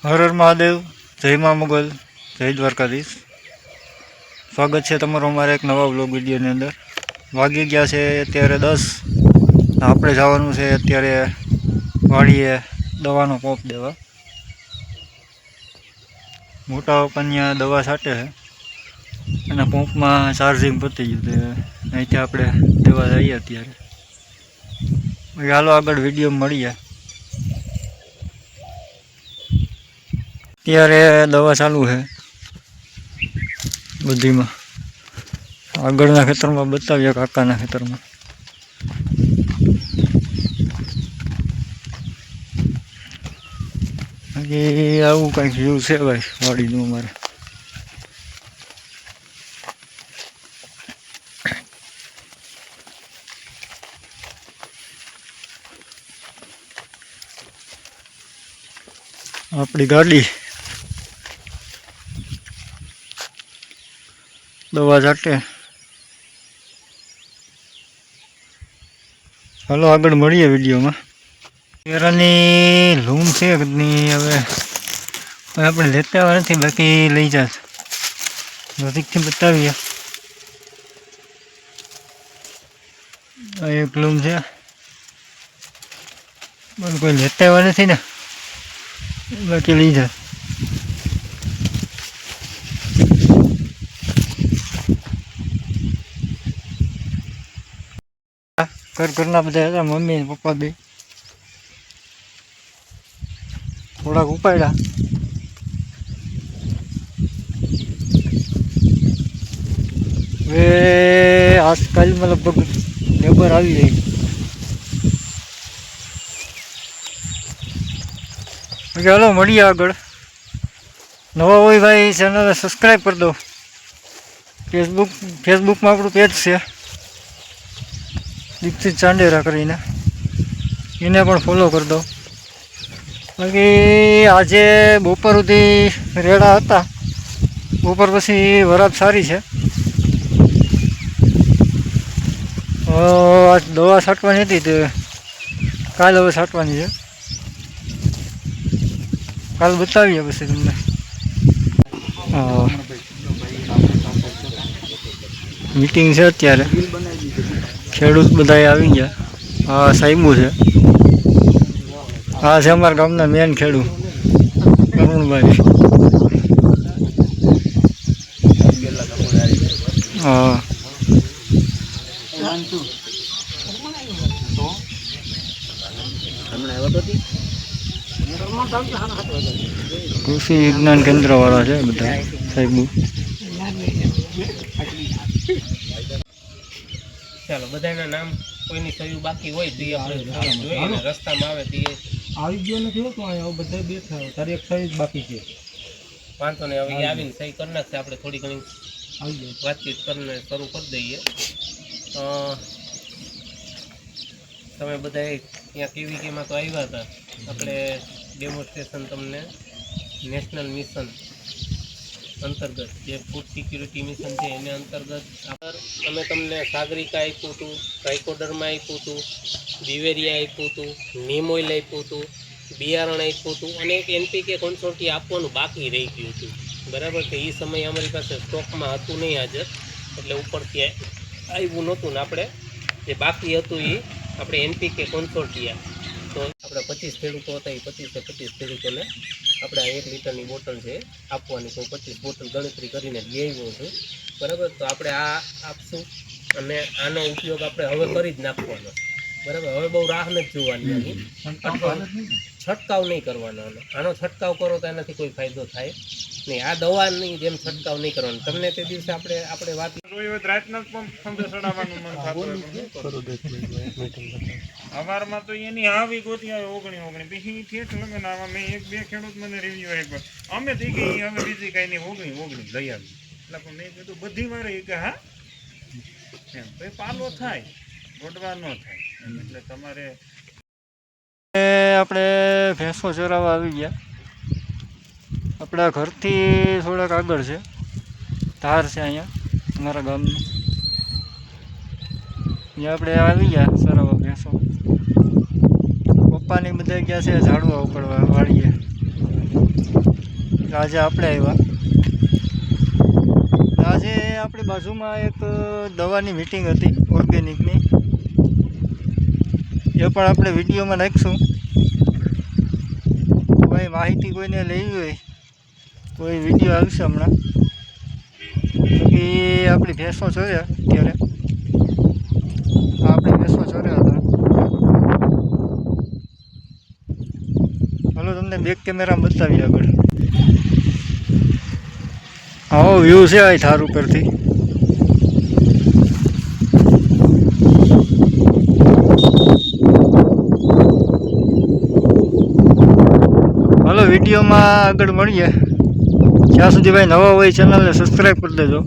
હર હર મહાદેવ, જય મા મોગલ, જય દ્વારકાધીશ। સ્વાગત છે તમારું અમારા એક નવા વ્લોગ વિડીયોની અંદર। વાગી ગયા છે અત્યારે 10। આપણે જવાનું છે અત્યારે વાડીએ દવાનો પોપ દેવા। મોટા પપ્પા ત્યાં દવા છાંટે છે અને પંપમાં ચાર્જિંગ પતી ગયું છે, અહીંથી આપણે દેવા જઈએ અત્યારે। હાલો આગળ વિડીયો મળીએ। અત્યારે દવા ચાલુ છે બધીમાં। આગળના ખેતરમાં બતાવીએ, કાકાના ખેતરમાં। બાકી આવું કંઈક વ્યૂ છે ભાઈ વાડીનું અમારે। આપણી ગાડી દવા છાંટે। હાલો આગળ મળીએ વિડીયોમાં। કેરાની લૂમ છે ની હવે આપણે લેતા આવ્યા નથી, બાકી લઈ જશે। નજીકથી બતાવીએ। આ એક લૂમ છે, પણ કોઈ લેતા આવ્યા નથી ને, બાકી લઈ જાય। ઘરના બધા હતા, મમ્મી ને પપ્પા બે થોડાક ઉપાડ્યા। હવે આજકાલમાં લગભગ લેબર આવી જાય। ચાલો મળીએ આગળ। નવા હોય ભાઈ ચેનલને સબસ્ક્રાઈબ કરી દો। ફેસબુકમાં આપણું પેજ છે દીક્ષિત ચાંડેરા કરીને, એને પણ ફોલો કરી દો। બાકી આજે બપોર સુધી રેડા હતા, બપોર પછી વરાપ સારી છે। આજ દવા છાંટવાની હતી તો કાલ હવે છાંટવાની છે, કાલ બતાવીએ પછી તમને। મીટિંગ છે અત્યારે, ખેડૂત બધા આવી ગયા। હા સાહેબુ છે, હા છે અમારા ગામના મેન ખેડૂત કરુણભાઈ। હા કૃષિ વિજ્ઞાન કેન્દ્ર વાળા છે બધા સાહેબુ। ચાલો બધાના નામ કોઈની સહી બાકી હોય તો આપણે જોઈએ, રસ્તામાં આવે તો આવી ગયો નથી હોતો, અહીંયા બધા બેઠા તારી એક સહી જ બાકી છે। વાંધો નહીં, હવે આવીને સહી કરી નાખશે, આપણે થોડી ઘણી વાતચીત કરીને શરૂ કરી દઈએ। તમે બધા ત્યાં કેવીકેમાં તો આવ્યા હતા, આપણે ડેમોન્સ્ટ્રેશન તમને નેશનલ મિશન અંતર્ગત જે ફૂડ સિક્યુરિટી મિશન છે એને અંતર્ગત અમે તમને સાગરિકા આપ્યું હતું, ટ્રાઇકોડર્મા આપ્યું હતું, દિવેરિયા આપ્યું હતું, નીમ ઓઇલ આપ્યું હતું, બિયારણ આપ્યું હતું અને એક NPK કોન્સોર્ટી આપવાનું બાકી રહી ગયું હતું। બરાબર છે, એ સમયે અમારી પાસે સ્ટોકમાં હતું નહીં હાજર, એટલે ઉપરથી આવ્યું નહોતું ને આપણે જે બાકી હતું એ આપણે NPK કોન્સોર્ટિયા, તો આપણે 25 ખેડૂતો હતા, એ 25 ખેડૂતોને આપણે આ 1 લીટરની બોટલ છે આપવાની, તો 25 બોટલ ગણતરી કરીને લઈ આવ્યો છું। બરાબર, તો આપણે આ આપશું અને આનો ઉપયોગ આપણે હવે કરી જ નાખવાનો। બરાબર, હવે બહુ રાહ નથી જોવાની, આની છંટકાવ નહીં કરવાનો। આનો છંટકાવ કરો તો એનાથી કોઈ ફાયદો થાય નહીં। આ દવાની જેમ છંટકાવ નહીં કરવાનો। તમને તે દિવસે આપણે વાત અમારમાં તો એની આવી ગોતી આવે 19 પછી ઠેઠ લગન આવા મેં 1-2 ખેડૂત મને રિવ્યુ આપ્યો, અમે થઈ ગઈ હવે બીજી કઈ નહીં 19 લઈ આવી, એટલે પણ મેં કીધું બધી મારે કે હા એમ ભાઈ પાલો થાય, ગોડવા ન થાય, એટલે તમારે આપણે ભેંસો ચરાવવા આવી ગયા। આપણા ઘરથી થોડાક આગળ છે, ધાર છે અહીંયા અમારા ગામની, ત્યાં આપણે આવી ગયા ચરાવવા ભેંસો। પપ્પાની બધા ગયા છે ઝાડવા ઉપાડવા વાળીએ। આજે આપણે આવ્યા. આજે આપણી બાજુમાં એક દવાની મીટિંગ હતી ઓર્ગેનિકની, એ પણ આપણે વિડીયોમાં નાખીશું. કોઈ માહિતી કોઈને લેવી હોય કોઈ વિડીયો આવશે હમણાં. એ આપણી ભેંસો ચોર્યા અત્યારે, આપણી ભેંસો ચોર્યા હતા. હાલો તમને બેક કેમેરામાં બતાવી આગળ. આવો વ્યૂ છે આ થાર ઉપરથી. હાલો વિડીયોમાં આગળ મળીએ. જ્યાં સુધી ભાઈ નવા હોય ચેનલને સબસ્ક્રાઈબ કરી દેજો.